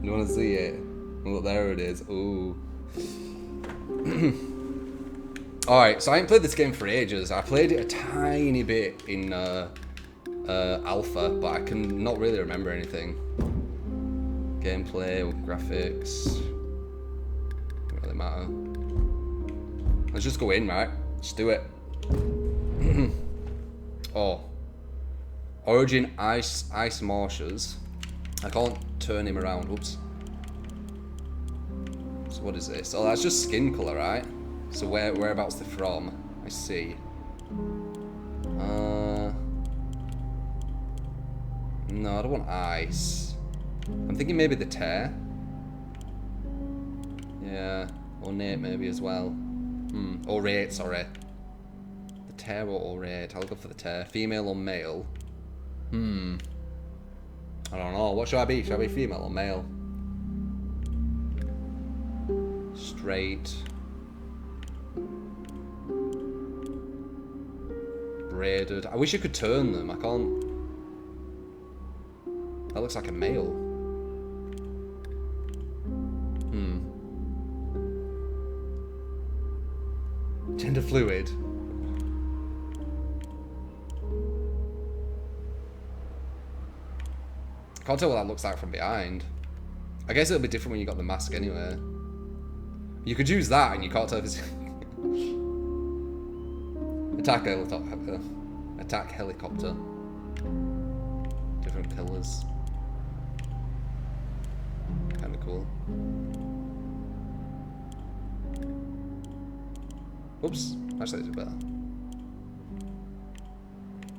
You want to see it? Well, there it is. Ooh. Alright, so I ain't played this game for ages. I played it a tiny bit in alpha, but I can not really remember anything. Gameplay, graphics. Doesn't really matter. Let's just go in, right? Let's do it. Oh. Origin Ice Marshes. I can't turn him around. Whoops. So what is this? Oh, that's just skin color, right? So whereabouts they're from? I see. No, I don't want ice. I'm thinking maybe the tear. Yeah, ornate maybe as well. Orate, sorry. The tear or orate? I'll go for the tear. Female or male? I don't know. What should I be? Should I be female or male? Straight. Braided. I wish I could turn them. I can't. That looks like a male. Gender fluid. Can't tell what that looks like from behind. I guess it'll be different when you got the mask anyway. You could use that and you can't tell if it's... Attack helicopter. Attack helicopter. Different pillars. Kinda cool. Oops. Actually, it's better.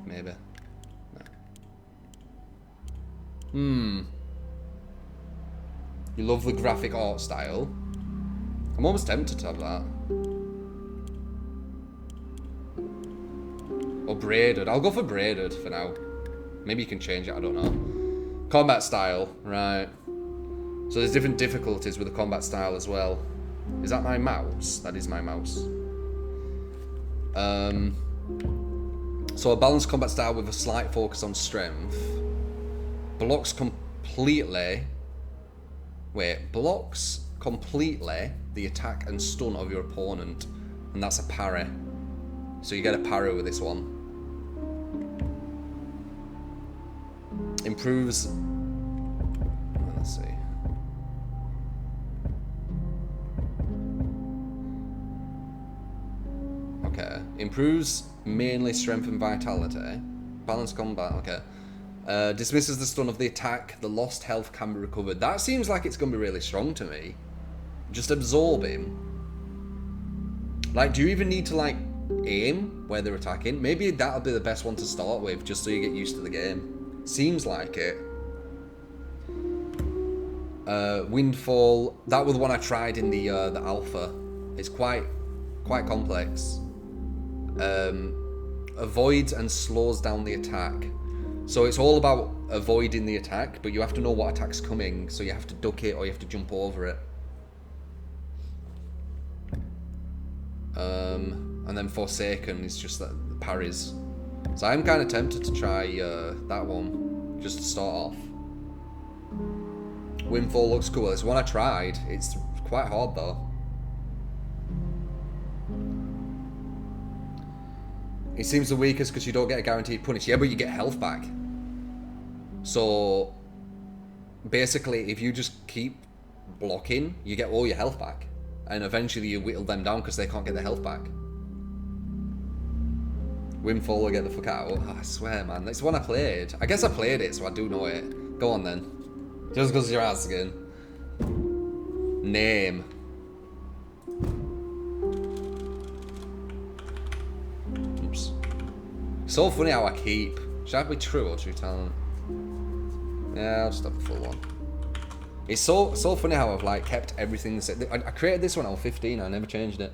Maybe. No. You love the graphic art style. I'm almost tempted to have that. Or braided. I'll go for braided for now. Maybe you can change it, I don't know. Combat style, right. So there's different difficulties with the combat style as well. Is that my mouse? That is my mouse. So a balanced combat style with a slight focus on strength. Blocks completely the attack and stun of your opponent. And that's a parry. So you get a parry with this one. Improves... Let's see. Okay. Improves mainly strength and vitality. Balanced combat, okay. Dismisses the stun of the attack. The lost health can be recovered. That seems like it's going to be really strong to me. Just absorb him. Like, do you even need to, like, aim where they're attacking? Maybe that'll be the best one to start with, just so you get used to the game. Seems like it. Windfall. That was the one I tried in the alpha. It's quite complex. Avoids and slows down the attack. So it's all about avoiding the attack, but you have to know what attack's coming, so you have to duck it or you have to jump over it. And then Forsaken is just the parries. So I'm kind of tempted to try that one, just to start off. Windfall looks cool. It's one I tried. It's quite hard though. It seems the weakest because you don't get a guaranteed punish. Yeah, but you get health back. So basically, if you just keep blocking, you get all your health back. And eventually you whittle them down because they can't get their health back. Windfall will get the fuck out. Oh, I swear, man. It's one I played. I guess I played it, so I do know it. Go on, then. Just because you're asking. Name. Oops. So funny how I keep. Should I be true or true talent? Yeah, I'll just have the full one. It's so funny how I've like kept everything the same. I created this when I was 15. I never changed it.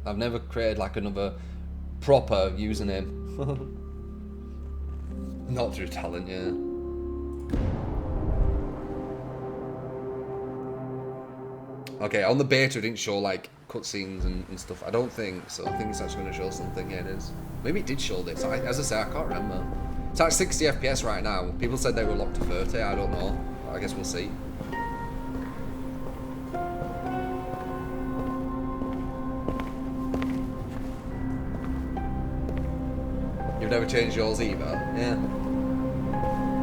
I've never created like another proper username. Not through talent, yeah. Okay, on the beta it didn't show like cutscenes and stuff. I don't think so. I think it's actually going to show something. Yeah, it is. Maybe it did show this. As I say, I can't remember. It's at 60 FPS right now. People said they were locked to 30. I don't know. I guess we'll see. never change yours either. Yeah.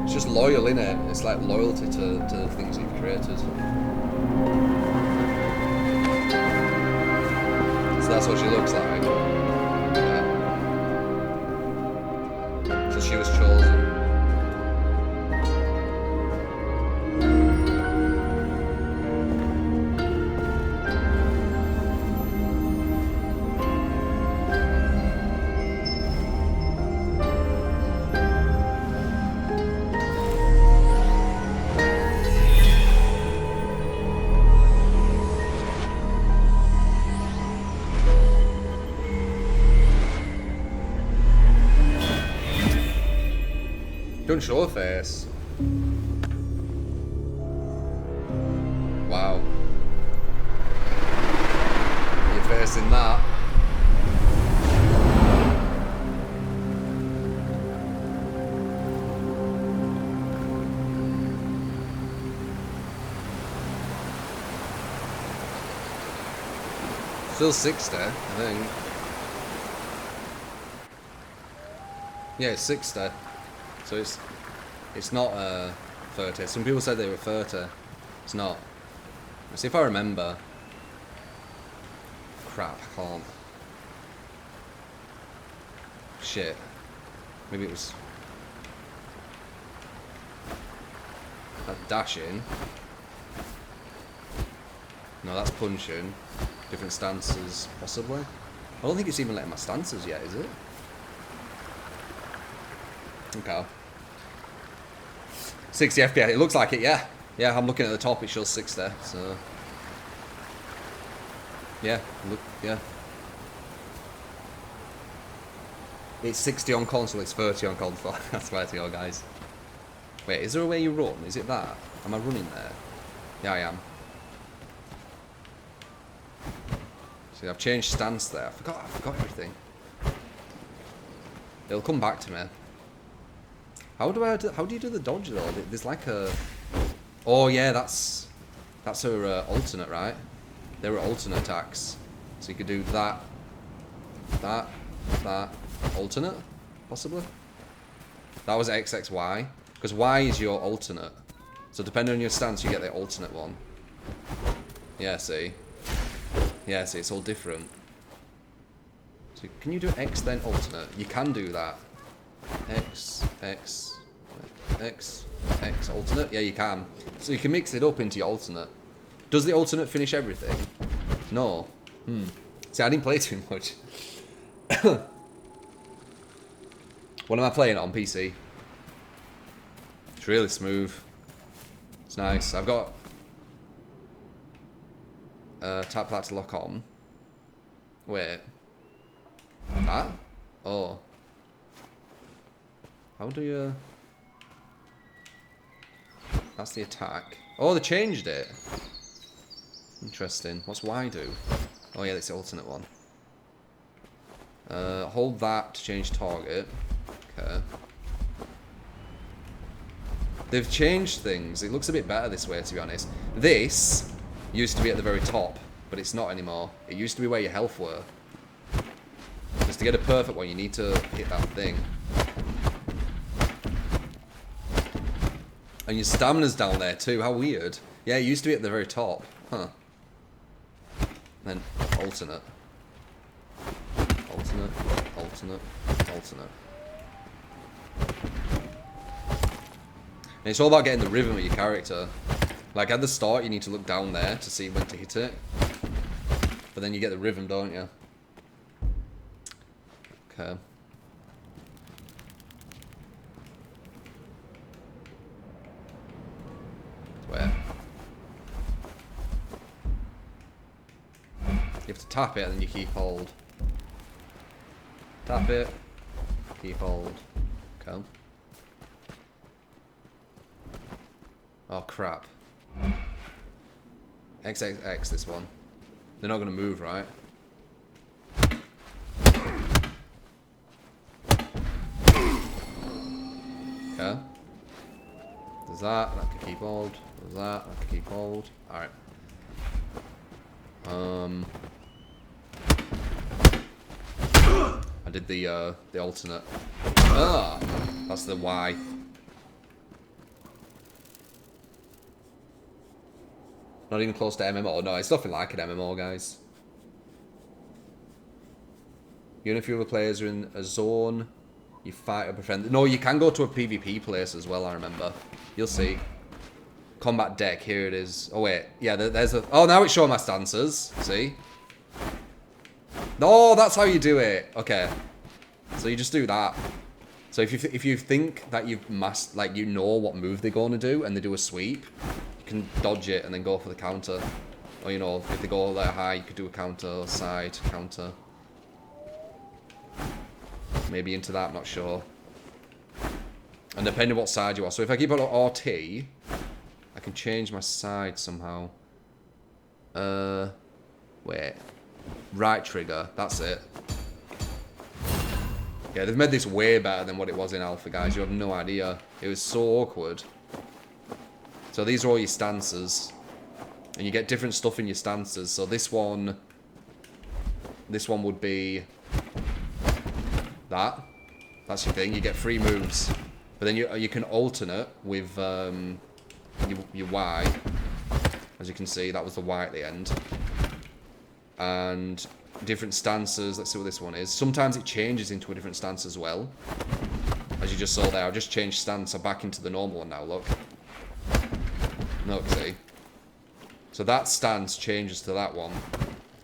It's just loyal, innit? It's like loyalty to the things you've created. So that's what she looks like. Yeah. So she was chosen. Don't show a face. Wow. Your face in that. Still 60, I think. Yeah, it's 60. So it's not 30. Some people said they were 30. It's not. Let's see if I remember. Crap, I can't. Shit. Maybe it was... That's dashing. No, that's punching. Different stances, possibly. I don't think it's even letting my stances yet, is it? Okay. 60 FPS. It looks like it, yeah. Yeah, I'm looking at the top. It shows 60. So, yeah, look, yeah. It's 60 on console. It's 30 on console. That's where to go, guys. Wait, is there a way you run? Is it that? Am I running there? Yeah, I am. See, I've changed stance there. I forgot everything. It'll come back to me. How do you do the dodge though? There's like a... Oh yeah, that's her alternate, right? They were alternate attacks. So you could do that, alternate, possibly? That was XXY. Because Y is your alternate. So depending on your stance, you get the alternate one. Yeah, see? Yeah, see, it's all different. So can you do X then alternate? You can do that. X alternate? Yeah, you can. So you can mix it up into your alternate. Does the alternate finish everything? No. See, I didn't play too much. What am I playing on PC? It's really smooth. It's nice. I've got... tap that to lock on. Wait. That? Oh. How do you... That's the attack. Oh, they changed it. Interesting. What's Y do? Oh yeah, that's the alternate one. Hold that to change target. Okay. They've changed things. It looks a bit better this way, to be honest. This used to be at the very top, but it's not anymore. It used to be where your health were. Just to get a perfect one, you need to hit that thing. And your stamina's down there too, how weird. Yeah, it used to be at the very top. Huh. Then alternate. Alternate, alternate, alternate. And it's all about getting the rhythm of your character. Like at the start you need to look down there to see when to hit it. But then you get the rhythm, don't you? Okay. Where? You have to tap it and then you keep hold. Tap it, keep hold. Okay. Oh crap. XXX this one. They're not gonna move, right? Okay. There's that can keep hold. There's that can keep hold. Alright. I did the alternate. Ah, that's the Y. Not even close to MMO. No, it's nothing like an MMO, guys. Even if your other players are in a zone, you fight up a friend. No, you can go to a PvP place as well, I remember. You'll see. Combat deck, here it is. Oh, wait. Yeah, there's a... Oh, now it's showing my stances. See? No, that's how you do it. Okay. So you just do that. So if you think that you've like you know what move they're going to do and they do a sweep, you can dodge it and then go for the counter. Or, you know, if they go there high, you could do a counter, side, counter. Maybe into that, I'm not sure. And depending what side you are. So if I keep on RT, I can change my side somehow. Wait. Right trigger, that's it. Yeah, they've made this way better than what it was in Alpha, guys. You have no idea. It was so awkward. So these are all your stances. And you get different stuff in your stances. So this one would be that. That's your thing. You get 3 moves. But then you can alternate with your Y. As you can see, that was the Y at the end. And different stances. Let's see what this one is. Sometimes it changes into a different stance as well. As you just saw there, I've just changed stance. I'm back into the normal one now, look. Look, see. So that stance changes to that one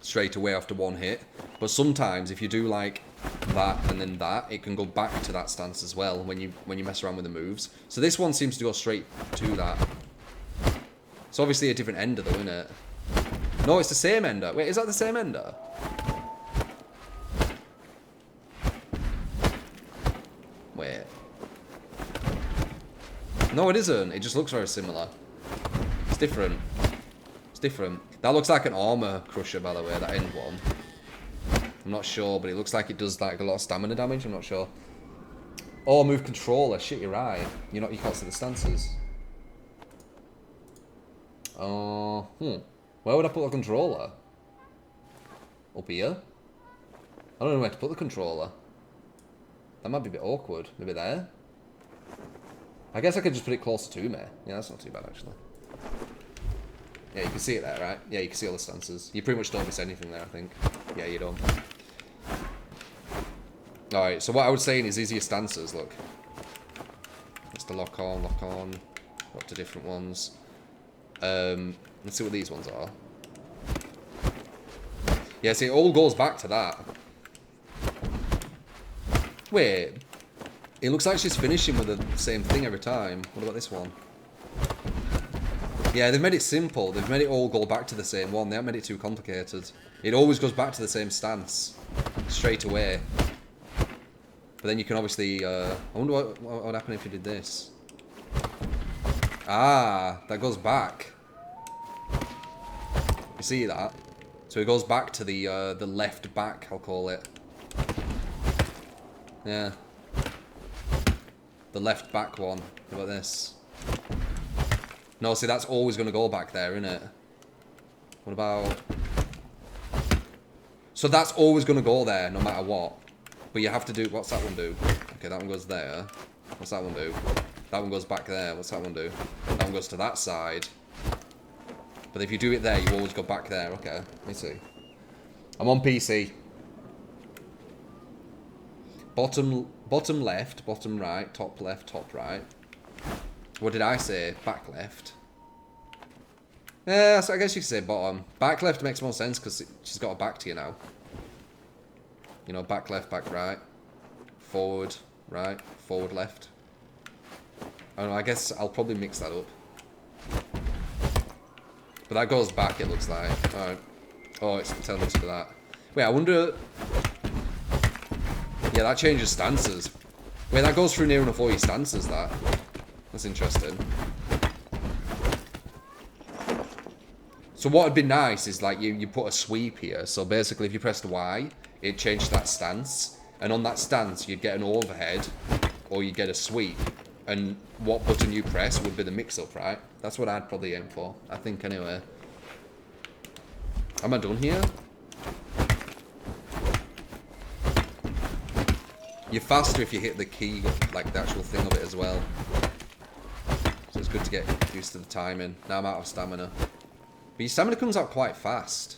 straight away after one hit. But sometimes if you do like that and then that, it can go back to that stance as well when you mess around with the moves. So this one seems to go straight to that. It's obviously a different ender though, isn't it? No, it's the same ender. Wait, is that the same ender? Wait. No, it isn't. It just looks very similar. It's different. It's different. That looks like an armor crusher, by the way, that end one. I'm not sure, but it looks like it does like a lot of stamina damage. I'm not sure. Oh, move controller. Shit, you're right. You can't see the stances. Oh, Where would I put the controller? Up here? I don't know where to put the controller. That might be a bit awkward. Maybe there? I guess I could just put it closer to me. Yeah, that's not too bad, actually. Yeah, you can see it there, right? Yeah, you can see all the stances. You pretty much don't miss anything there, I think. Yeah, you don't. Alright, so what I was saying is these are your stances, look. That's the lock on, up to different ones. Let's see what these ones are. Yeah, see, it all goes back to that. Wait. It looks like she's finishing with the same thing every time. What about this one? Yeah, they've made it simple. They've made it all go back to the same one. They haven't made it too complicated. It always goes back to the same stance. Straight away. But then you can obviously... I wonder what would happen if you did this. Ah, that goes back. You see that? So it goes back to the left back, I'll call it. Yeah. The left back one. How about this? No, see, that's always going to go back there, isn't it? What about... So that's always going to go there, no matter what. But you have to do... What's that one do? Okay, that one goes there. What's that one do? That one goes back there. What's that one do? That one goes to that side. But if you do it there, you always go back there. Okay, let me see. I'm on PC. Bottom left, bottom right, top left, top right. What did I say? Back left. Yeah, so I guess you could say bottom. Back left makes more sense because she's got a back to you now. You know, back left, back right. Forward, right, forward, left. I don't know, I guess I'll probably mix that up. But that goes back, it looks like. Alright. Oh, it's telling us for that. Wait, I wonder... Yeah, that changes stances. Wait, that goes through near enough all your stances, that. That's interesting. So what would be nice is, like, you put a sweep here. So basically, if you pressed Y, it changed that stance. And on that stance, you'd get an overhead, or you'd get a sweep. And what button you press would be the mix-up, right? That's what I'd probably aim for, I think, anyway. Am I done here? You're faster if you hit the key, like the actual thing of it as well. So it's good to get used to the timing. Now I'm out of stamina. But your stamina comes out quite fast.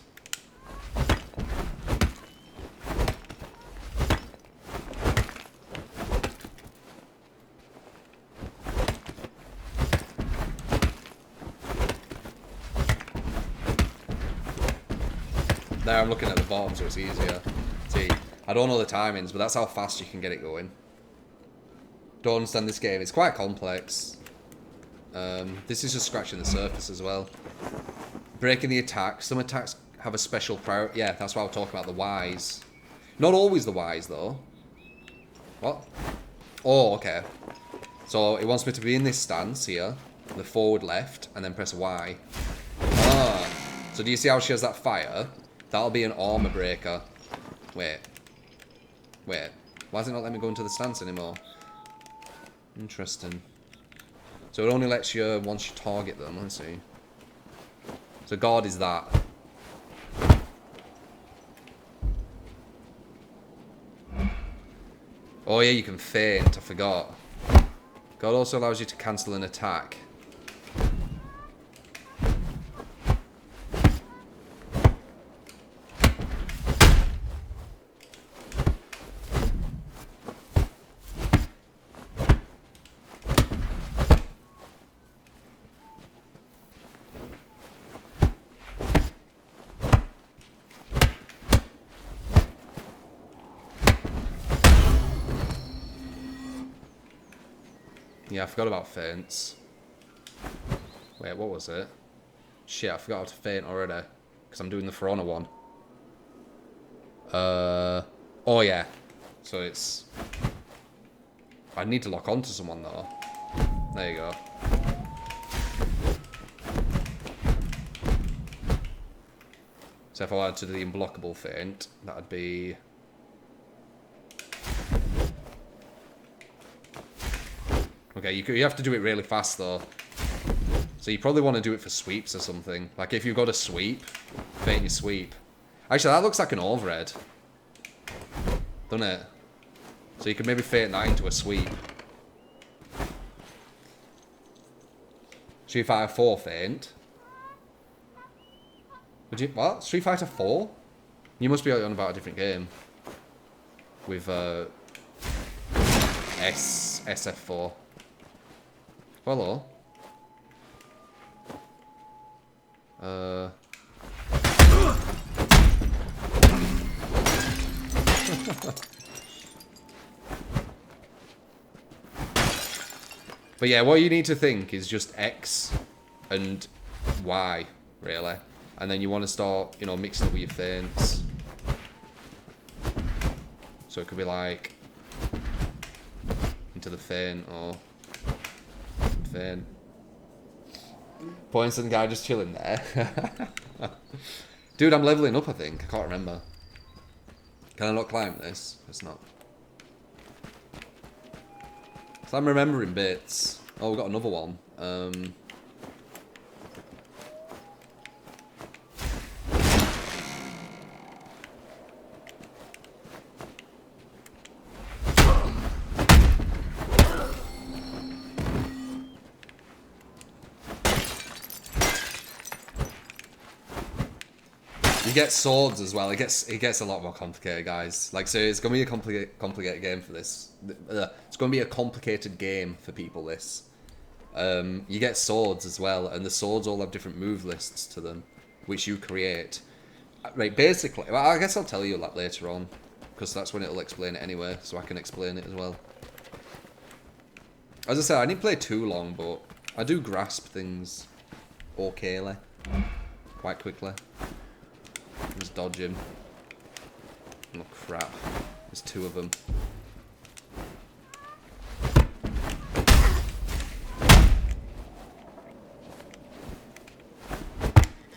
There, I'm looking at the bottom, so it's easier. See, I don't know the timings, but that's how fast you can get it going. Don't understand this game. It's quite complex. This is just scratching the surface as well. Breaking the attack. Some attacks have a special priority. Yeah, that's why I was talking about the Ys. Not always the Ys, though. What? Oh, okay. So it wants me to be in this stance here. The forward left, and then press Y. Ah. So do you see how she has that fire? That'll be an armor breaker. Wait. Wait. Why does it not let me go into the stance anymore? Interesting. So it only lets you once you target them. Let's see. So guard is that. Oh yeah, you can feint. I forgot. Guard also allows you to cancel an attack. Yeah, I forgot about feints. Wait, what was it? Shit, I forgot how to feint already. Because I'm doing the For Honor one. Oh yeah. So it's... I need to lock onto someone though. There you go. So if I wanted to do the unblockable feint, that'd be... Okay, you have to do it really fast though. So you probably want to do it for sweeps or something. Like if you've got a sweep, feint your sweep. Actually, that looks like an overhead. Doesn't it? So you can maybe feint that into a sweep. Street Fighter 4 feint. Would you, what? Street Fighter 4? You must be on about a different game. With SF4. Hello. But yeah, what you need to think is just X and Y, really. And then you want to start, you know, mixing it with your feints. So it could be like into the feint or feint. Points and guy just chilling there. Dude, I'm leveling up, I think. I can't remember. Can I not climb this? It's not. So I'm remembering bits. Oh, we've got another one. You get swords as well. It gets a lot more complicated, guys. Like, so it's gonna be a complicated game for this. It's gonna be a complicated game for people. This. You get swords as well, and the swords all have different move lists to them, which you create. Right, basically. Well, I guess I'll tell you that later on, because that's when it'll explain it anyway. So I can explain it as well. As I said, I didn't play too long, but I do grasp things okayly, quite quickly. Just dodge him. Oh crap. There's two of them.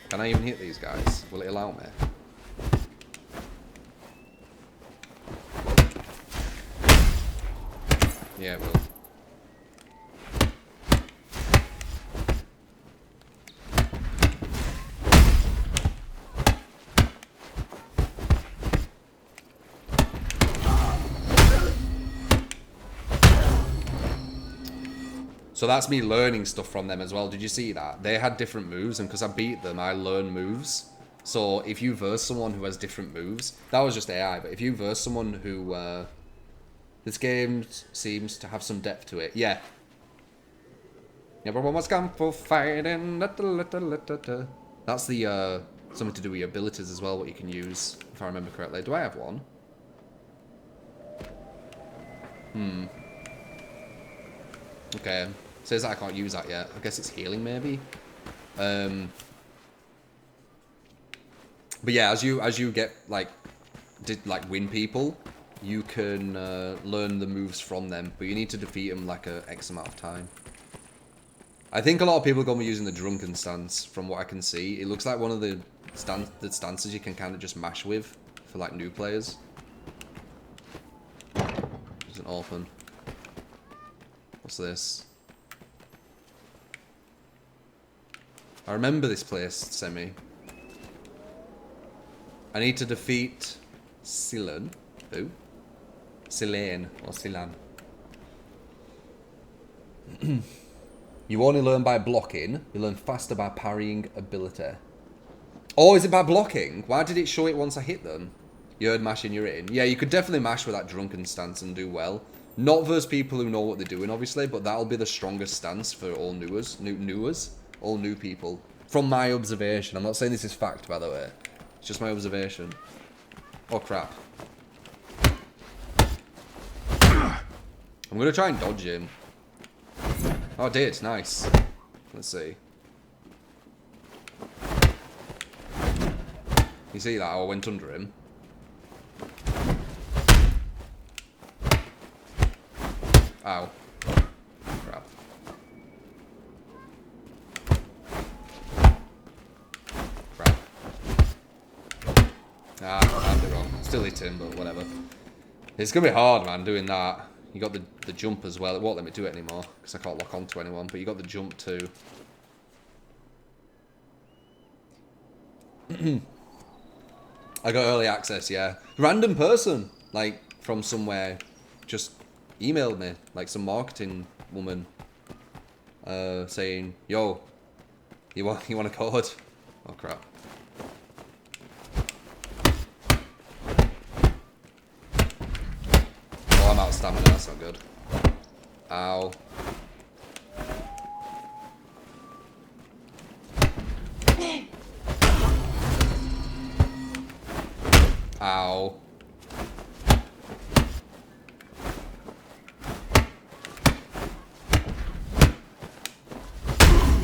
Can I even hit these guys? Will it allow me? Yeah, it will. So that's me learning stuff from them as well. Did you see that? They had different moves, and because I beat them, I learn moves. So if you verse someone who has different moves, that was just AI, but if you verse someone who... this game seems to have some depth to it. Yeah. Everyone was come for fighting. That's the, something to do with your abilities as well, what you can use, if I remember correctly. Do I have one? Okay. Says that I can't use that yet. I guess it's healing, maybe? But yeah, as you get, like, win people, you can learn the moves from them, but you need to defeat them, like, a X amount of time. I think a lot of people are going to be using the drunken stance, from what I can see. It looks like one of the stances you can kind of just mash with for, like, new players. Doesn't open. What's this? I remember this place, Semi. I need to defeat Silan. Who? Silane or Silan. You only learn by blocking. You learn faster by parrying ability. Oh, is it by blocking? Why did it show it once I hit them? You heard mashing, you're in. Yeah, you could definitely mash with that drunken stance and do well. Not versus people who know what they're doing, obviously, but that'll be the strongest stance for all newers, all new people. From my observation. I'm not saying this is fact, by the way. It's just my observation. Oh, crap. I'm going to try and dodge him. Oh, I did. Nice. Let's see. You see that? I went under him. Ow. Crap. Crap. Ah, I did it wrong. Still hit him, but whatever. It's gonna be hard, man, doing that. You got the jump as well. It won't let me do it anymore, because I can't lock onto anyone, but you got the jump too. I got early access, yeah. Random person, like, from somewhere, just emailed me, like some marketing woman, saying, "Yo, you want a code?" Oh crap! Oh, I'm out of stamina. That's not good. Ow! Ow!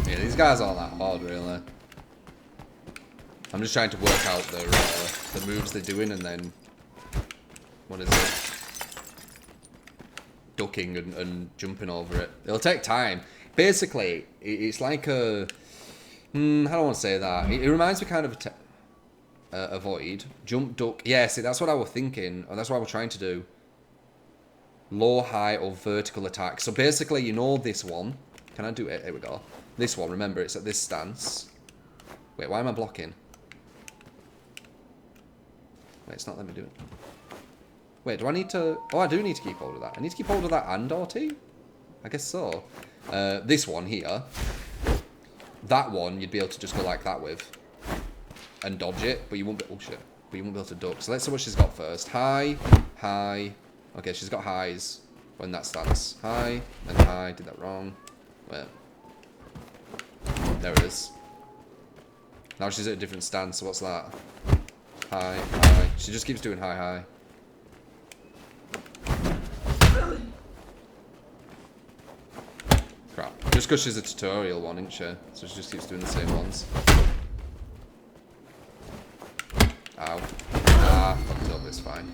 These guys aren't that hard, really. I'm just trying to work out the moves they're doing, and then what is it? Ducking and jumping over it. It'll take time. Basically, it's like a I don't want to say that. It reminds me kind of avoid, jump, duck. Yeah, see, that's what I was thinking, or that's what I was trying to do. Low, high, or vertical attack. So basically, you know this one. Can I do it? Here we go. This one, remember, it's at this stance. Wait, why am I blocking? Wait, it's not letting me do it. Wait, do I need to... Oh, I do need to keep hold of that. I need to keep hold of that and RT? I guess so. This one here. That one, you'd be able to just go like that with. And dodge it, but you won't be... Oh, shit. But you won't be able to duck. So let's see what she's got first. High, high. Okay, she's got highs when that stance. High, and high. Did that wrong. Wait. There it is. Now she's at a different stance, so what's that? High, high. She just keeps doing high, high. Crap. Just because she's a tutorial one, isn't she? So she just keeps doing the same ones. Ow. Ah, fucked up, it's fine.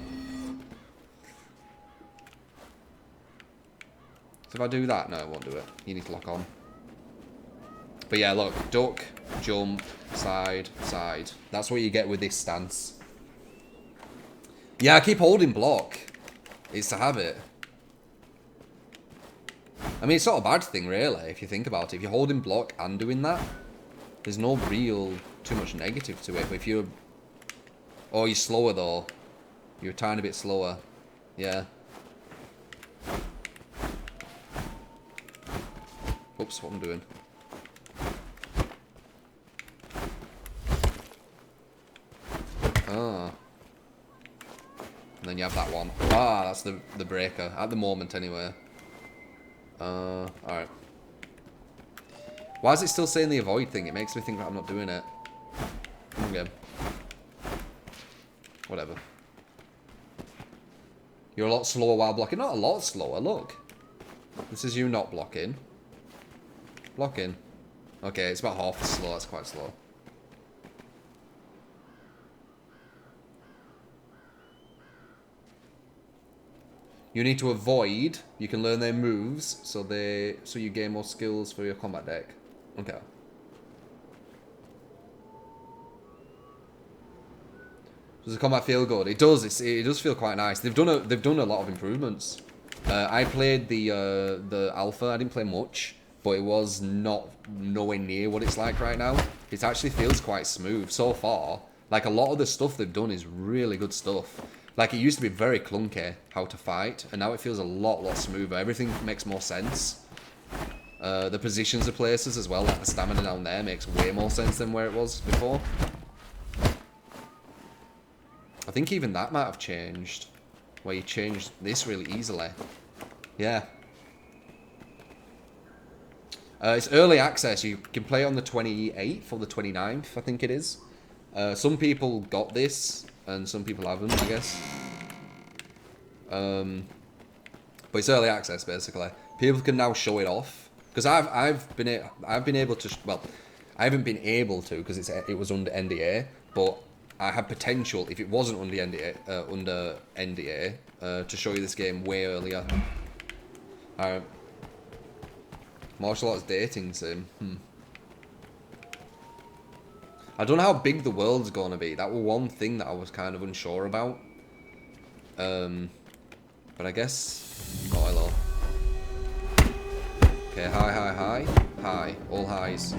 So if I do that, no, it won't do it. You need to lock on. But yeah, look, duck, jump, side, side. That's what you get with this stance. Yeah, I keep holding block. It's to have it. I mean, it's not a bad thing, really, if you think about it. If you're holding block and doing that, there's no real too much negative to it. But if you're... Oh, you're slower, though. You're a tiny bit slower. Yeah. Oops, what I'm doing. Ah. And then you have that one. Ah, that's the breaker. At the moment, anyway. Alright. Why is it still saying the avoid thing? It makes me think that I'm not doing it. Okay. Whatever. You're a lot slower while blocking. Not a lot slower, look. This is you not blocking. Blocking. Okay, it's about half as slow. That's quite slow. You need to avoid. You can learn their moves, so you gain more skills for your combat deck. Okay. Does the combat feel good? It does. It does feel quite nice. They've done a lot of improvements. I played the alpha. I didn't play much, but it was nowhere near what it's like right now. It actually feels quite smooth so far. Like a lot of the stuff they've done is really good stuff. Like it used to be very clunky how to fight, and now it feels a lot smoother. Everything makes more sense. The positions of places as well, like the stamina down there makes way more sense than where it was before. I think even that might have changed, where you changed this really easily. Yeah. It's early access. You can play it on the 28th or the 29th, I think it is. Some people got this, and some people haven't, I guess. But it's early access, basically. People can now show it off. Because I've been able to, well, I haven't been able to because it was under NDA, but I had potential if it wasn't under NDA, to show you this game way earlier. Alright. Martial arts dating sim. I don't know how big the world's gonna be. That was one thing that I was kind of unsure about. But I guess. Oh, hello. Okay, hi. All highs.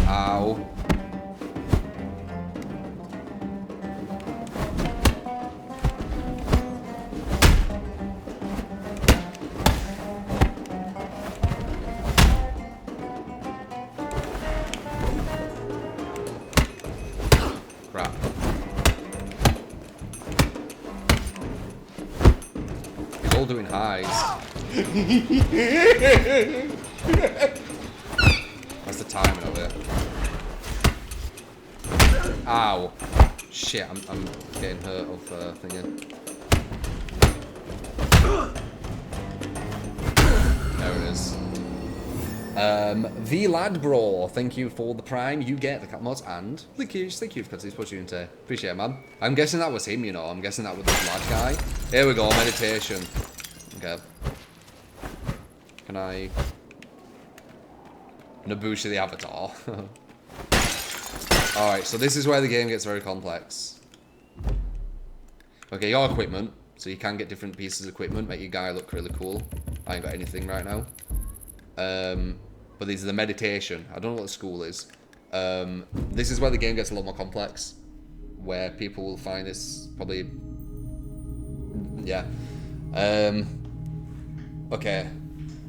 Ow. Crap. He's all doing highs. That's the timing of it. Ow. Shit, I'm getting hurt of thingy. There it is. The lad bro, thank you for the prime. You get the cat mods and thank you for this opportunity. Appreciate it, man. I'm guessing that was him, you know. I'm guessing that was the lad guy. Here we go, meditation. Okay. Can I Nabushi the avatar? Alright, so this is where the game gets very complex. Okay, your equipment. So you can get different pieces of equipment, make your guy look really cool. I ain't got anything right now. But these are the meditation. I don't know what the school is. This is where the game gets a lot more complex. Where people will find this probably... Yeah. Okay.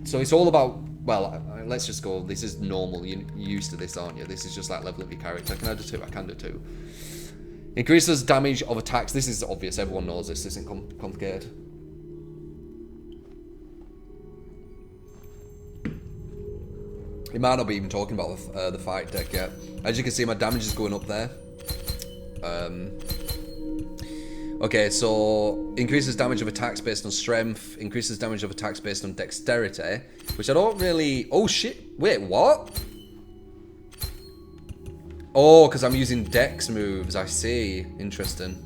So it's all about... Well, let's just go. This is normal. You're used to this, aren't you? This is just like leveling up your character. Can I do two? I can do two. Increases damage of attacks. This is obvious. Everyone knows this. This isn't complicated. It might not be even talking about the fight deck yet. As you can see, my damage is going up there. Okay, so increases damage of attacks based on strength, increases damage of attacks based on dexterity, which I don't really... Oh shit, wait, what? Oh, because I'm using dex moves, I see. Interesting.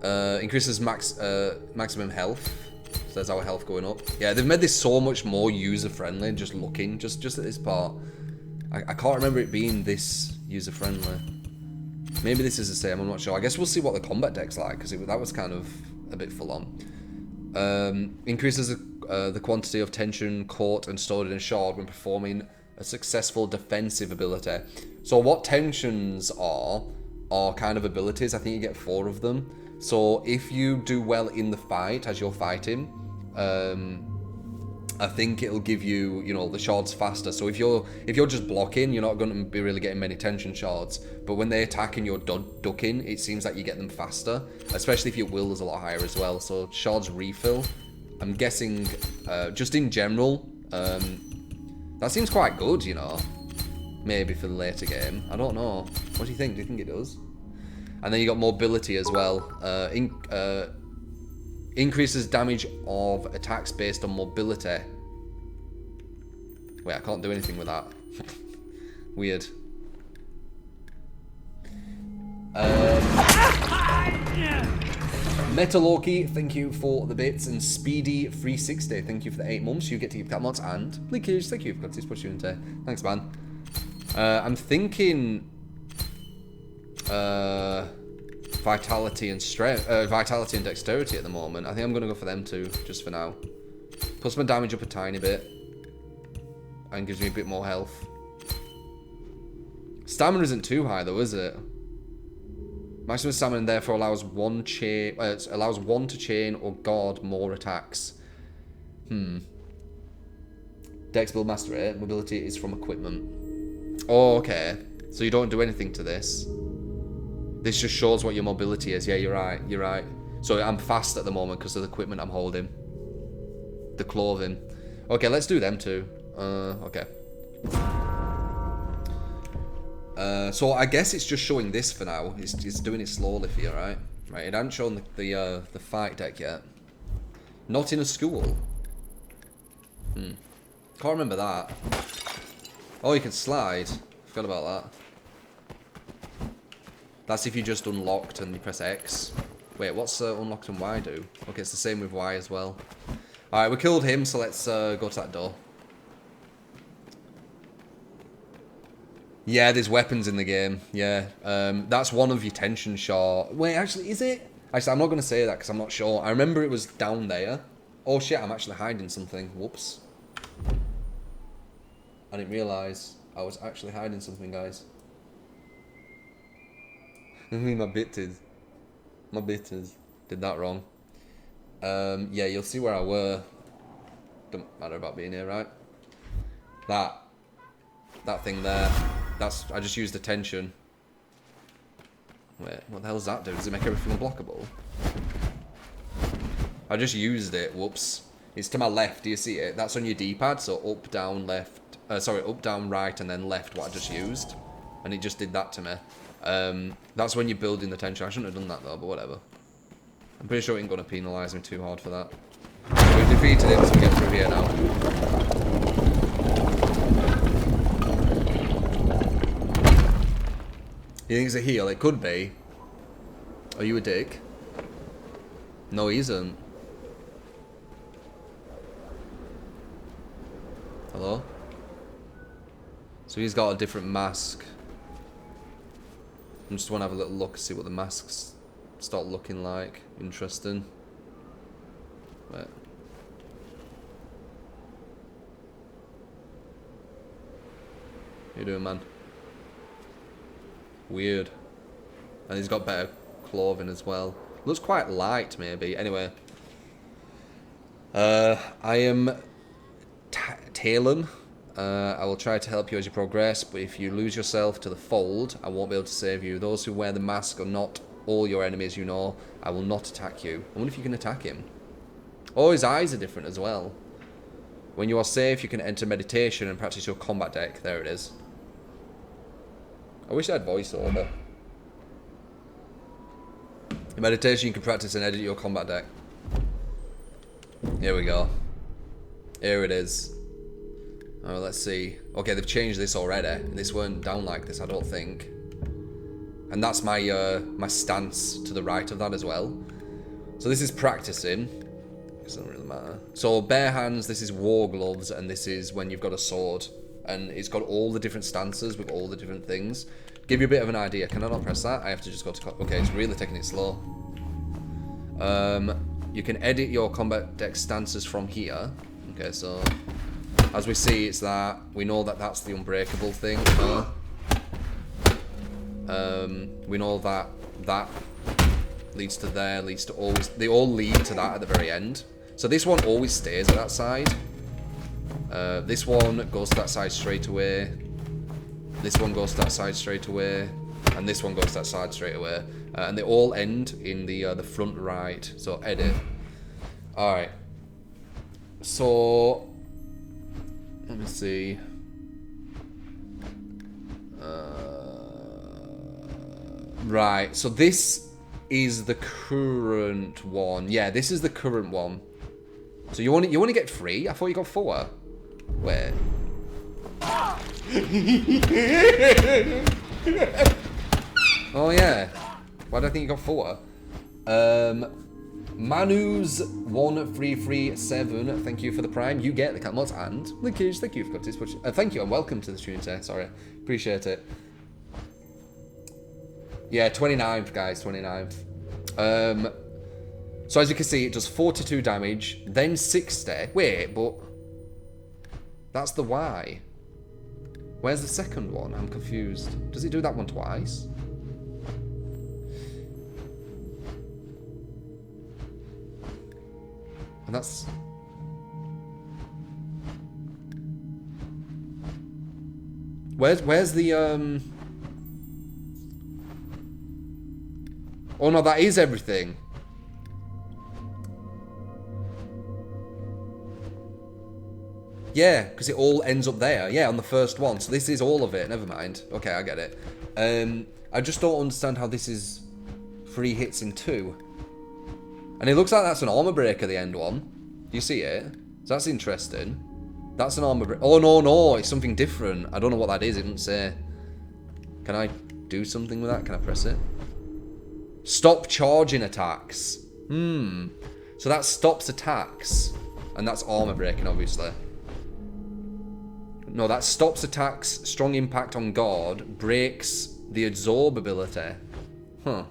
Increases maximum health. So there's our health going up. Yeah, they've made this so much more user-friendly, just looking, just at this part. I can't remember it being this user-friendly. Maybe this is the same, I'm not sure. I guess we'll see what the combat deck's like, because that was kind of a bit full-on. Increases the quantity of tension caught and stored in a shard when performing a successful defensive ability. So what tensions are kind of abilities. I think you get 4 of them. So if you do well in the fight as you're fighting, I think it'll give you, you know, the shards faster. So if you're just blocking, you're not going to be really getting many tension shards. But when they attack and you're ducking, it seems like you get them faster, especially if your will is a lot higher as well. So shards refill. I'm guessing, just in general, that seems quite good, you know. Maybe for the later game. I don't know. What do you think? Do you think it does? And then you got mobility as well. Increases damage of attacks based on mobility. Wait, I can't do anything with that. Weird. Metaloki, thank you for the bits. And Speedy360, thank you for the 8 months. You get to keep that mods. And Leakage, thank you for continuing to push you into. Thanks, man. I'm thinking... vitality and strength, vitality and dexterity at the moment. I think I'm gonna go for them too, just for now. Plus my damage up a tiny bit, and gives me a bit more health. Stamina isn't too high though, is it? Maximum stamina therefore allows one chain, allows one to chain or guard more attacks. Dex build master 8. Mobility is from equipment. Oh, okay. So you don't do anything to this. This just shows what your mobility is. Yeah, you're right. You're right. So I'm fast at the moment because of the equipment I'm holding. The clothing. Okay, let's do them too. Okay. So I guess it's just showing this for now. It's doing it slowly for you, right? Right. It hasn't shown the fight deck yet. Not in a school. Can't remember that. Oh, you can slide. Forgot about that. That's if you just unlocked and you press X. Wait, what's unlocked and Y do? Okay, it's the same with Y as well. Alright, we killed him, so let's go to that door. Yeah, there's weapons in the game. Yeah, that's one of your tension shard. Wait, actually, is it? Actually, I'm not going to say that because I'm not sure. I remember it was down there. Oh shit, I'm actually hiding something. Whoops. I didn't realise I was actually hiding something, guys. My bitters. Did that wrong. Yeah, you'll see where I were. Don't matter about being here, right? That thing there. I just used the tension. Wait, what the hell does that do? Does it make everything unblockable? I just used it. Whoops. It's to my left. Do you see it? That's on your D-pad. So up, down, left. Sorry, up, down, right, and then left. What I just used, and it just did that to me. That's when you're building the tension. I shouldn't have done that though, but whatever. I'm pretty sure it ain't gonna penalise me too hard for that. We've defeated him, so we get through here now. You think it's a heal? It could be. Are you a dick? No, he isn't. Hello? So he's got a different mask. I just want to have a little look, see what the masks start looking like. Interesting. Right. How you doing, man? Weird. And he's got better clothing as well. Looks quite light, maybe. Anyway. I am Talon. I will try to help you as you progress, but if you lose yourself to the fold, I won't be able to save you. Those who wear the mask are not all your enemies, you know. I will not attack you. I wonder if you can attack him. Oh, his eyes are different as well. When you are safe, you can enter meditation and practice your combat deck. There it is. I wish I had voiceover. In meditation, you can practice and edit your combat deck. Here we go. Here it is. Oh, let's see. Okay, they've changed this already. This weren't down like this, I don't think. And that's my my stance to the right of that as well. So this is practicing. It doesn't really matter. So bare hands, this is war gloves, and this is when you've got a sword. And it's got all the different stances with all the different things. Give you a bit of an idea. Can I not press that? I have to just go to... Okay, it's really taking it slow. You can edit your combat deck stances from here. Okay, so... As we see, it's that. We know that that's the unbreakable thing. We know that leads to there, leads to always... They all lead to that at the very end. So this one always stays at that side. This one goes to that side straight away. This one goes to that side straight away. And this one goes to that side straight away. And they all end in the front right. So edit. Alright. So... Let me see. Right, so this is the current one. Yeah, this is the current one. So you only get 3? I thought you got 4. Wait. Oh yeah. Why do I think you got 4? Manus1337, thank you for the prime. You get the cat mods and linkage. Thank you for this. Thank you and welcome to the stream today. Sorry, appreciate it. Yeah, 29th, guys, 29th. So as you can see, it does 42 damage, then 60. Wait, but that's the Y. Where's the second one? I'm confused. Does it do that one twice? And that's... Where's the, Oh no, that is everything. Yeah, because it all ends up there. Yeah, on the first one. So this is all of it. Never mind. Okay, I get it. I just don't understand how this is 3 hits in 2. And it looks like that's an armor breaker, the end one. Do you see it? So that's interesting. That's an armor breaker. Oh, no. It's something different. I don't know what that is. It didn't say. Can I do something with that? Can I press it? Stop charging attacks. So that stops attacks. And that's armor breaking, obviously. No, that stops attacks. Strong impact on guard. Breaks the absorb ability. Huh.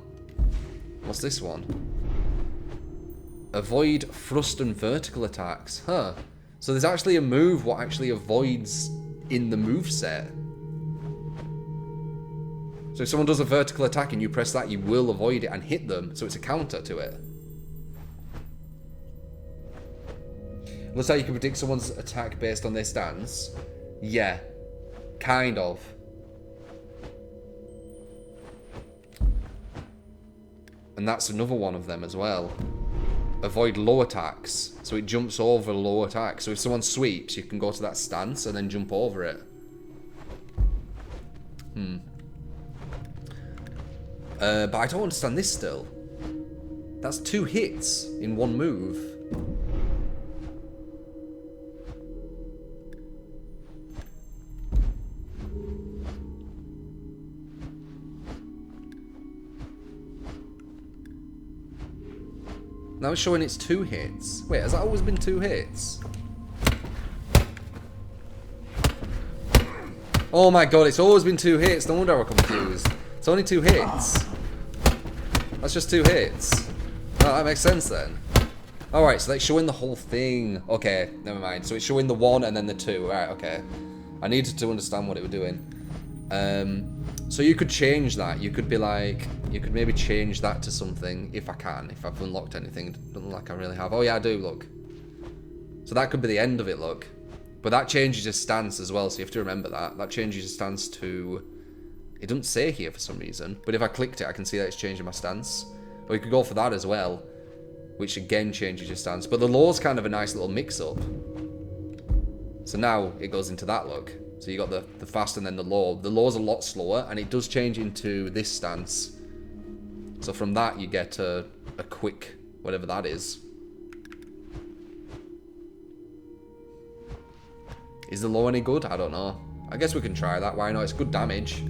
What's this one? Avoid thrust and vertical attacks. Huh. So there's actually a move what actually avoids in the moveset. So if someone does a vertical attack and you press that, you will avoid it and hit them. So it's a counter to it. Looks like you can predict someone's attack based on their stance. Yeah. Kind of. And that's another one of them as well. Avoid low attacks. So it jumps over low attacks. So if someone sweeps, you can go to that stance and then jump over it. But I don't understand this still. That's 2 hits in 1 move. Now it's showing it's 2 hits. Wait, has that always been 2 hits? Oh my god, it's always been 2 hits. No wonder I'm confused. It's only 2 hits. That's just 2 hits. Oh, that makes sense then. Alright, so that's showing the whole thing. Okay, never mind. So it's showing the 1 and then the 2. Alright, okay. I needed to understand what it was doing. So you could change that. You could be like, you could maybe change that to something if I can. If I've unlocked anything. Doesn't look like I really have. Oh yeah, I do, look. So that could be the end of it, look. But that changes your stance as well, so you have to remember that. That changes your stance to... It doesn't say here for some reason. But if I clicked it, I can see that it's changing my stance. Or you could go for that as well. Which again changes your stance. But the law's kind of a nice little mix-up. So now it goes into that, look. So you got the fast and then the law. The law's a lot slower, and it does change into this stance. So from that, you get a quick... whatever that is. Is the law any good? I don't know. I guess we can try that. Why not? It's good damage.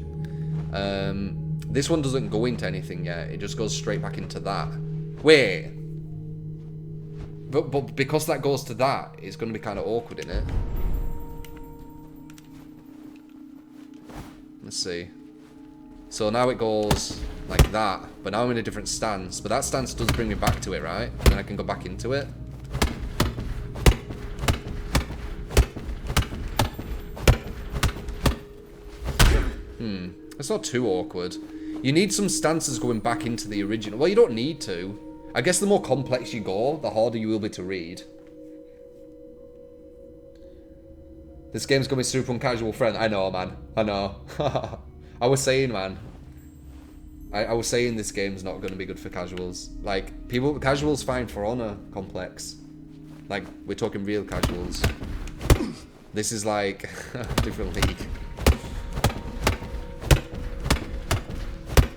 This one doesn't go into anything yet. It just goes straight back into that. Wait. But because that goes to that, it's going to be kind of awkward, isn't it? Let's see. So now it goes like that. But now I'm in a different stance. But that stance does bring me back to it, right? And then I can go back into it. It's not too awkward. You need some stances going back into the original. Well, you don't need to. I guess the more complex you go, the harder you will be to read. This game's gonna be super uncasual friend. I know, man. I know. I was saying, man. I was saying this game's not gonna be good for casuals. Like, casuals fine for Honor complex. Like, we're talking real casuals. This is like a different league.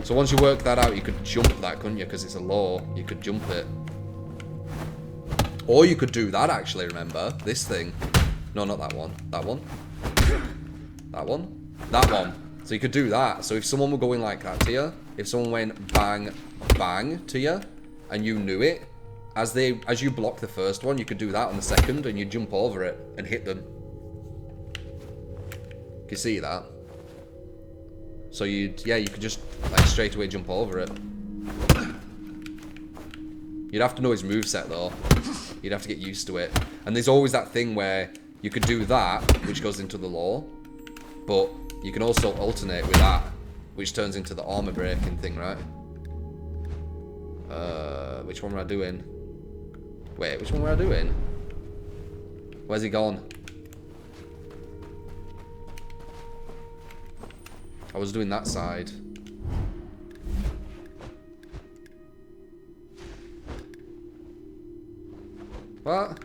So once you work that out, you could jump that, couldn't you? Because it's a law. You could jump it. Or you could do that, actually, remember? This thing. No, not that one. That one. That one. That one. So you could do that. So if someone were going like that to you, if someone went bang, bang to you, and you knew it, as you block the first one, you could do that on the second, and you jump over it and hit them. You see that? So you could just like straight away jump over it. You'd have to know his moveset though. You'd have to get used to it. And there's always that thing where you could do that, which goes into the law, but you can also alternate with that, which turns into the armor breaking thing, right? Which one were I doing? Wait, which one were I doing? Where's he gone? I was doing that side. What?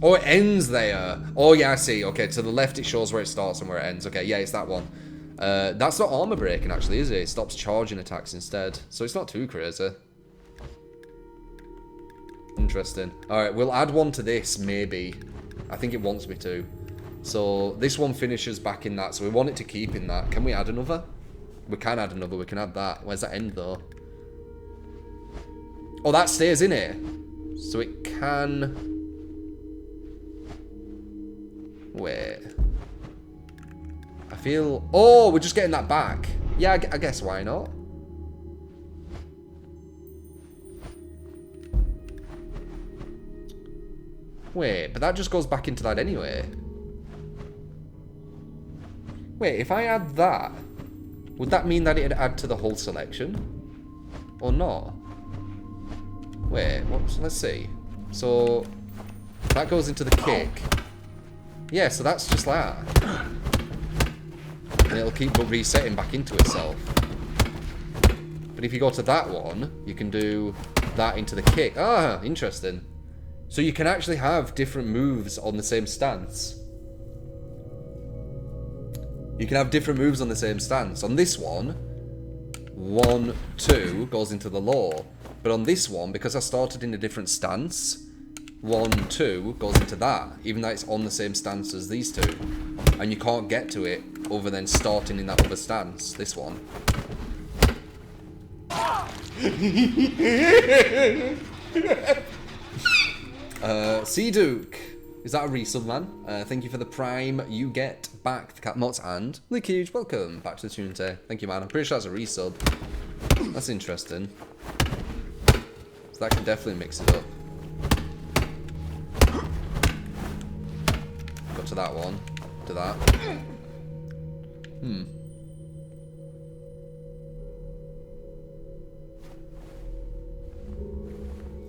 Oh, it ends there. Oh, yeah, I see. Okay, to the left it shows where it starts and where it ends. Okay, yeah, it's that one. That's not armor breaking, actually, is it? It stops charging attacks instead. So it's not too crazy. Interesting. Alright, we'll add one to this, maybe. I think it wants me to. So, this one finishes back in that, so we want it to keep in that. Can we add another? We can add another, we can add that. Where's that end, though? Oh, that stays in it. So it can... Wait. I feel... Oh, we're just getting that back. Yeah, I guess why not? Wait, but that just goes back into that anyway. Wait, if I add that, would that mean that it'd add to the whole selection? Or not? Wait, let's see. So, that goes into the kick. Yeah, so that's just like that. And it'll keep resetting back into itself. But if you go to that one, you can do that into the kick. Ah, interesting. So you can actually have different moves on the same stance. You can have different moves on the same stance. On this one, 1, 2 goes into the law. But on this one, because I started in a different stance, 1, 2 goes into that, even though it's on the same stance as these two. And you can't get to it other than starting in that other stance, this one. Sea Duke, is that a resub, man? Thank you for the prime. You get back the cat mods and the huge welcome back to the community. Thank you, man. I'm pretty sure that's a resub. That's interesting. So that can definitely mix it up. Go to that one. To that.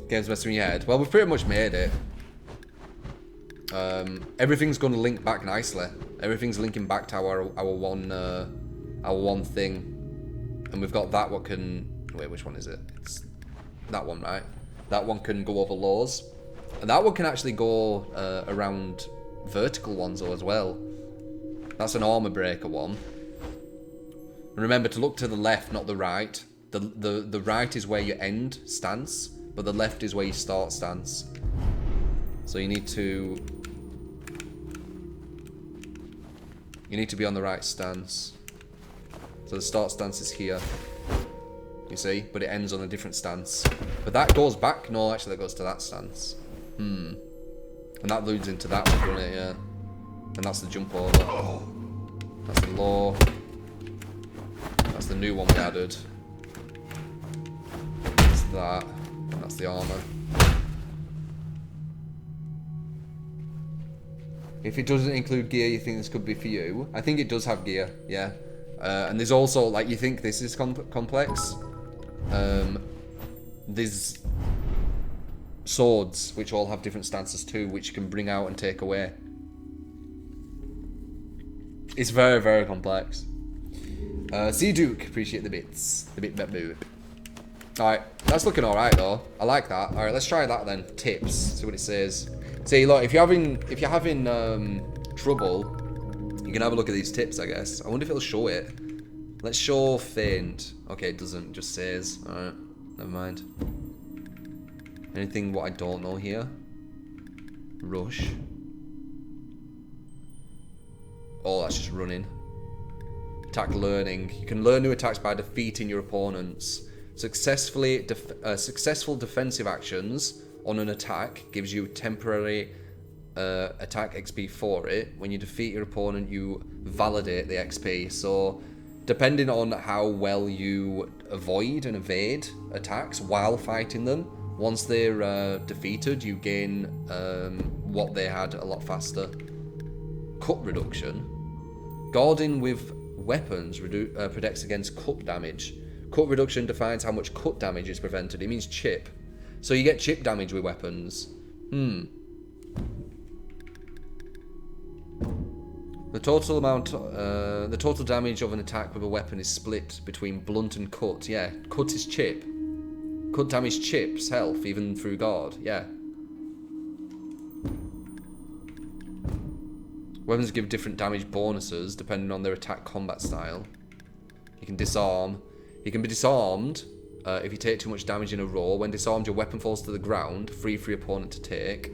Game's messing with your head. Well, we've pretty much made it. Everything's going to link back nicely. Everything's linking back to our one thing, and we've got that. What can wait? Which one is it? It's that one, right? That one can go over laws, and that one can actually go around vertical ones as well. That's an armor breaker one. And remember to look to the left, not the right. The right is where you end stance, but the left is where you start stance. So you need to be on the right stance. So the start stance is here. You see? But it ends on a different stance. But that goes back. No, actually that goes to that stance. And that leads into that one, doesn't it? Yeah. And that's the jump over. That's the law. That's the new one we added. That's that. And that's the armor. If it doesn't include gear, you think this could be for you. I think it does have gear, yeah. And there's also, like, you think this is complex. There's swords, which all have different stances too, which you can bring out and take away. It's very, very complex. See Duke, appreciate the bits. The bit boop. Alright, that's looking alright though. I like that. Alright, let's try that then. Tips. See what it says. See, look, if you're having trouble, you can have a look at these tips, I guess. I wonder if it'll show it. Let's show faint. Okay, it doesn't. It just says. Alright, never mind. Anything what I don't know here? Rush. Oh, that's just running. Attack learning. You can learn new attacks by defeating your opponents. Successful defensive actions on an attack gives you temporary attack XP for it. When you defeat your opponent, you validate the XP. So, depending on how well you avoid and evade attacks while fighting them, once they're defeated, you gain what they had a lot faster. Cut reduction. Guarding with weapons protects against cut damage. Cut reduction defines how much cut damage is prevented. It means chip. So you get chip damage with weapons. The total damage of an attack with a weapon is split between blunt and cut. Yeah, cut is chip. Cut damage chips health even through guard. Yeah. Weapons give different damage bonuses depending on their attack combat style. You can disarm. You can be disarmed if you take too much damage in a row. When disarmed, your weapon falls to the ground, free for your opponent to take.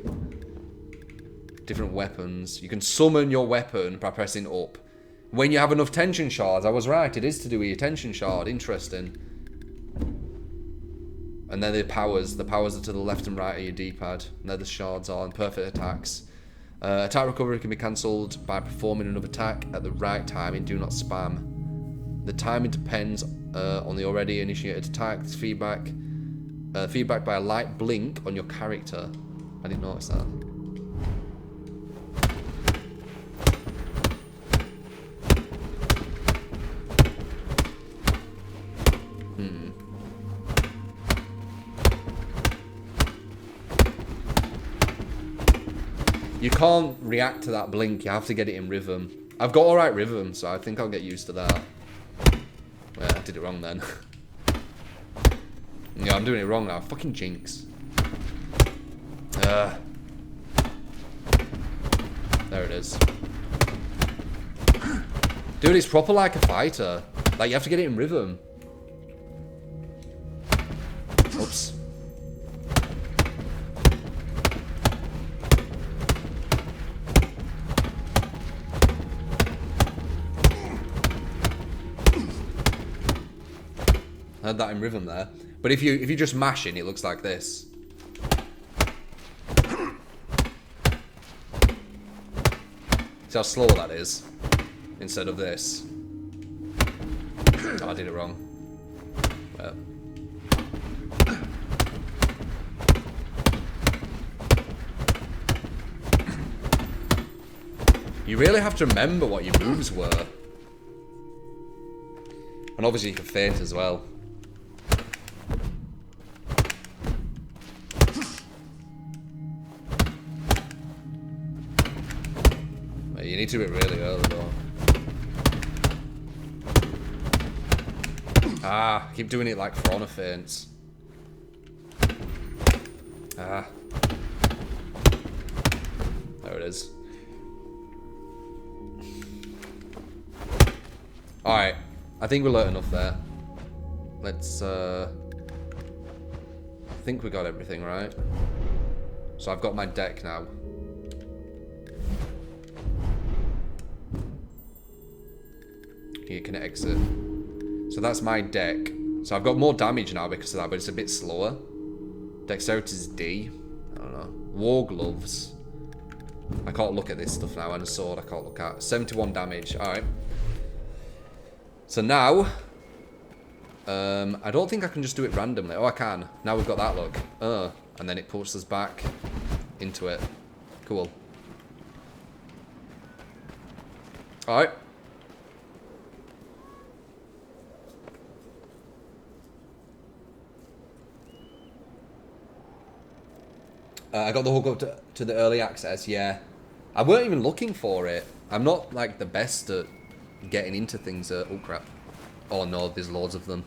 Different weapons. You can summon your weapon by pressing up. When you have enough tension shards, I was right, it is to do with your tension shard. Interesting. And then the powers. The powers are to the left and right of your D-pad. And there the shards are, and perfect attacks. Attack recovery can be cancelled by performing another attack at the right time and do not spam. The timing depends on the already initiated attack. There's feedback by a light blink on your character. I didn't notice that. You can't react to that blink, you have to get it in rhythm. I've got alright rhythm, so I think I'll get used to that. Well, I did it wrong then. Yeah, I'm doing it wrong now. Fucking jinx. There it is. Dude, it's proper like a fighter. Like, you have to get it in rhythm. Oops. I had that in rhythm there. But if you just mash it, it looks like this. See how slow that is? Instead of this. Oh, I did it wrong. Well. You really have to remember what your moves were. And obviously you can feint as well. You need to do it really early though. Ah, I keep doing it like for honor feints. Ah. There it is. Alright. I think we learned enough there. Let's, I think we got everything right. So I've got my deck now. You can exit. So that's my deck. So I've got more damage now because of that, but it's a bit slower. Dexterity is D. I don't know. War gloves. I can't look at this stuff now, and a sword I can't look at. 71 damage. Alright. So now, I don't think I can just do it randomly. Oh, I can. Now we've got that look. And then it puts us back into it. Cool. Alright. I got the hook up to the early access, yeah. I weren't even looking for it. I'm not, like, the best at getting into things. Oh, crap. Oh, no, there's loads of them.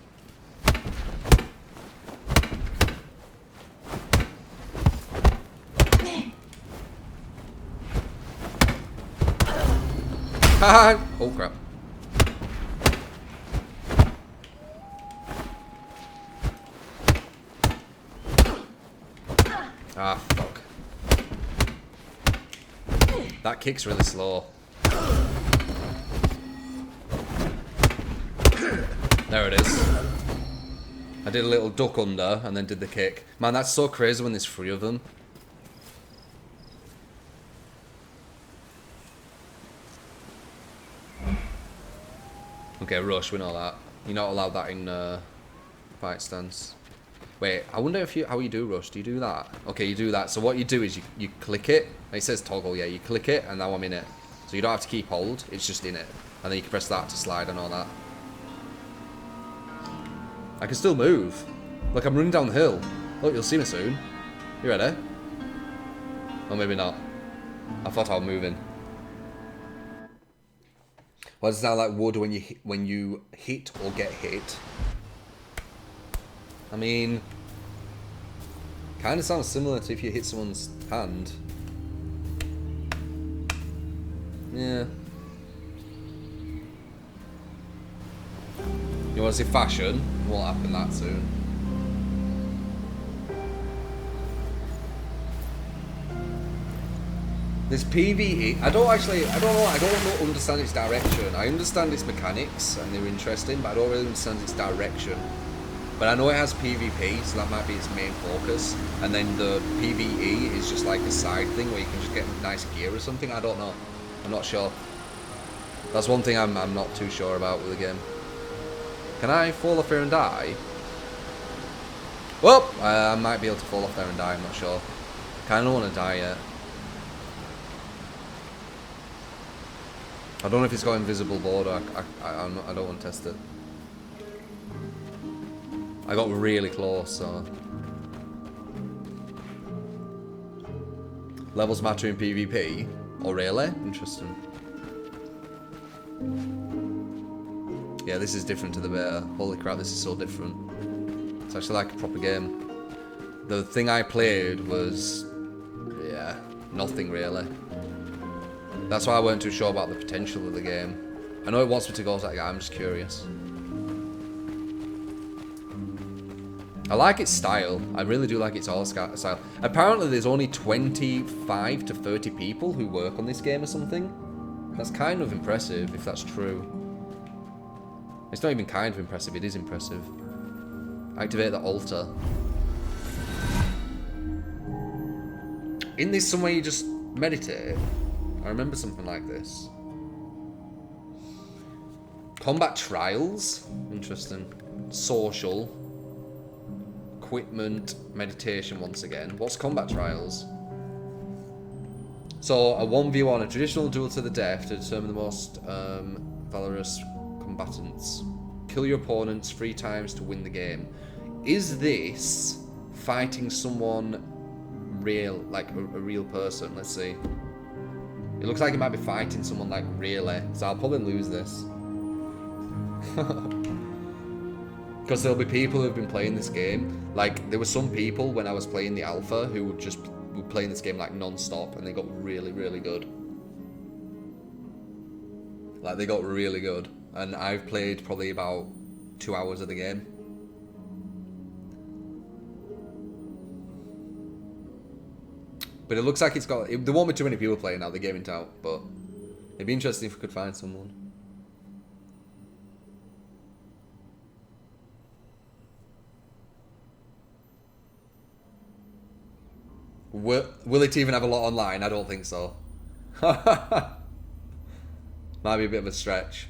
Oh, crap. Ah, fuck. That kick's really slow. There it is. I did a little duck under and then did the kick. Man, that's so crazy when there's 3 of them. Okay, rush, we know that. You're not allowed that in fight stance. Wait, I wonder if how you do rush. Do you do that? Okay, you do that. So what you do is you click it. It says toggle, yeah. You click it and now I'm in it. So you don't have to keep hold. It's just in it. And then you can press that to slide and all that. I can still move. Look, I'm running down the hill. Look, you'll see me soon. You ready? Or maybe not. I thought I was moving. Well, does it sound like wood when you hit or get hit? I mean, kind of sounds similar to if you hit someone's hand. Yeah. You want to see fashion? Won't happen that soon. This PvE, I don't understand its direction. I understand its mechanics and they're interesting, but I don't really understand its direction. But I know it has PvP, so that might be its main focus. And then the PvE is just like a side thing where you can just get nice gear or something. I don't know. I'm not sure. That's one thing I'm not too sure about with the game. Can I fall off here and die? Well, I might be able to fall off there and die, I'm not sure. Kinda want to die yet. I don't know if it's got invisible border. I don't want to test it. I got really close, so... Levels matter in PvP? Oh, really? Interesting. Yeah, this is different to the beta. Holy crap, this is so different. It's actually like a proper game. The thing I played was... yeah, nothing really. That's why I weren't too sure about the potential of the game. I know it wants me to go to that guy, I'm just curious. I like its style. I really do like its art style. Apparently there's only 25 to 30 people who work on this game or something. That's kind of impressive, if that's true. It's not even kind of impressive, it is impressive. Activate the altar. In this somewhere you just meditate? I remember something like this. Combat trials? Interesting. Social. Equipment. Meditation once again. What's combat trials? So, a 1v1, a traditional duel to the death to determine the most valorous combatants. Kill your opponents 3 times to win the game. Is this fighting someone real, like a real person? Let's see. It looks like it might be fighting someone like really, so I'll probably lose this. Because there'll be people who've been playing this game. Like, there were some people when I was playing the alpha who were playing this game like non-stop and they got really, really good. Like, they got really good. And I've played probably about 2 hours of the game. But it looks like it's got... There won't be too many people playing now, the game ain't out, but... It'd be interesting if we could find someone. Will it even have a lot online? I don't think so. Might be a bit of a stretch.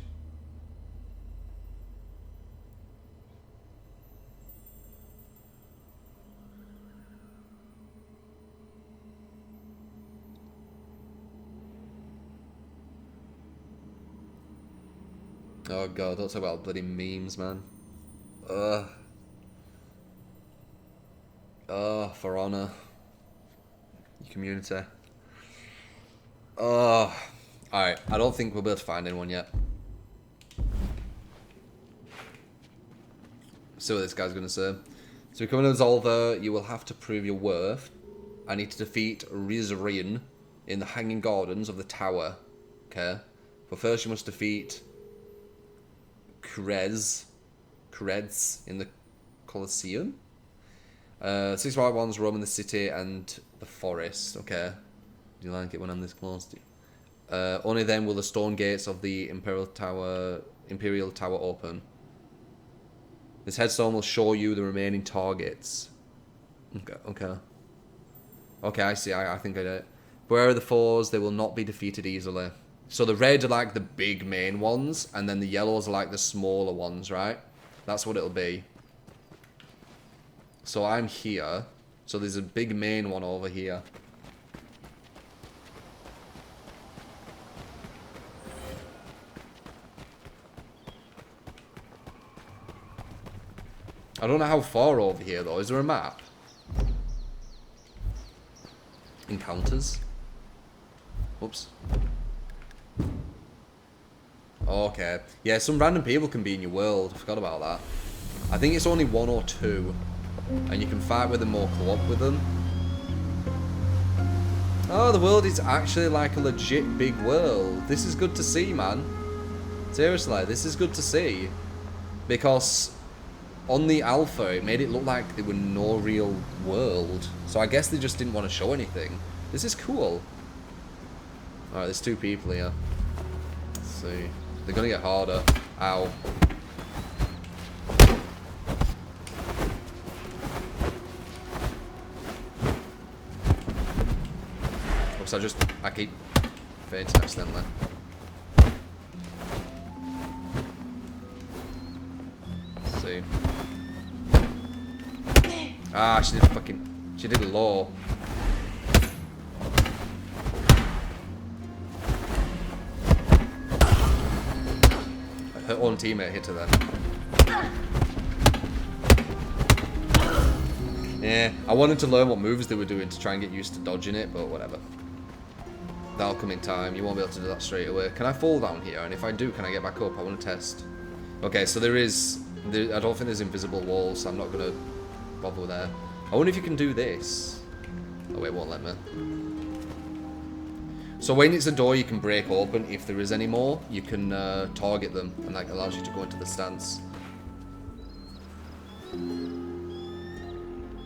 Oh god, don't talk about bloody memes, man. Ugh. Oh, For Honor. Your community. Oh. Alright, I don't think we'll be able to find anyone yet. See what this guy's going to say. To become an Absolver, you will have to prove your worth. I need to defeat Rizrin in the Hanging Gardens of the Tower. Okay. But first you must defeat Krez in the Colosseum. 6 white ones roaming the city and the forest. Okay. Do you like it when I'm this close to you? Only then will the stone gates of the Imperial Tower open. This headstone will show you the remaining targets. Okay, I see. I think I did it. Where are the fours? They will not be defeated easily. So the red are like the big main ones, and then the yellows are like the smaller ones, right? That's what it'll be. So I'm here. So there's a big main one over here. I don't know how far over here though. Is there a map? Encounters. Oops. Okay. Yeah, some random people can be in your world. I forgot about that. I think it's only 1 or 2. And you can fight with them or co-op with them. Oh, the world is actually like a legit big world. This is good to see, man. Seriously, this is good to see. Because on the alpha, it made it look like there were no real world. So I guess they just didn't want to show anything. This is cool. Alright, there's 2 people here. Let's see. They're gonna get harder. Ow. Oops, I keep fainting accidentally. Let's see. Ah, she did low. Her own teammate hit her there. Yeah, I wanted to learn what moves they were doing to try and get used to dodging it, but whatever. That'll come in time. You won't be able to do that straight away. Can I fall down here? And if I do, can I get back up? I want to test. Okay, so I don't think there's invisible walls, so I'm not going to bother with that. I wonder if you can do this. Oh wait, it won't let me. So when it's a door you can break open, if there is any more, you can target them, and that allows you to go into the stance.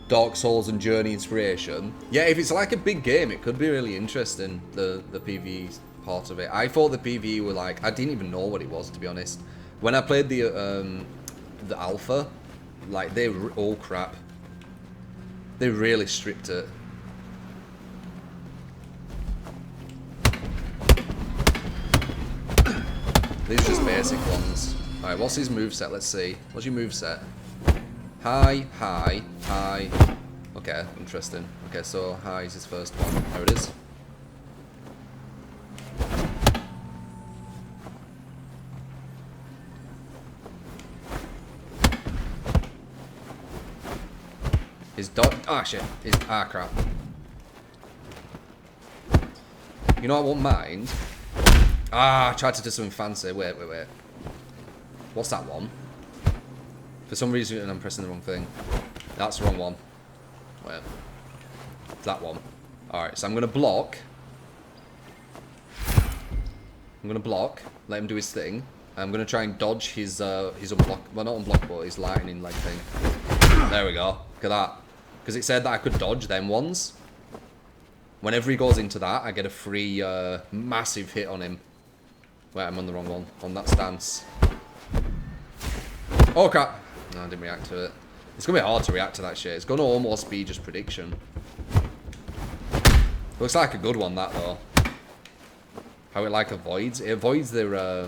Dark Souls and Journey inspiration. Yeah, if it's like a big game, it could be really interesting, the PvE part of it. I thought the PvE were like, I didn't even know what it was, to be honest. When I played the alpha, like, they were all crap. They really stripped it. These are just basic ones. Alright, what's his moveset? Let's see. What's your moveset? High, high, high. Okay, interesting. Okay, so high is his first one. There it is. His dot. Ah, shit. Crap. You know, I won't mind. I tried to do something fancy. Wait. What's that one? For some reason, I'm pressing the wrong thing. That's the wrong one. Wait. That one. Alright, so I'm going to block. Let him do his thing. I'm going to try and dodge his unblock... Well, not unblockable, his lightning leg thing. There we go. Look at that. Because it said that I could dodge them ones. Whenever he goes into that, I get a free massive hit on him. Wait, I'm on the wrong one. On that stance. Oh, crap. No, I didn't react to it. It's going to be hard to react to that shit. It's going to almost be just prediction. Looks like a good one, that, though. How it, like, avoids. It avoids their,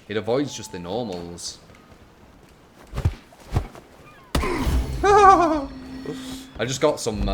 It avoids just the normals. I just got some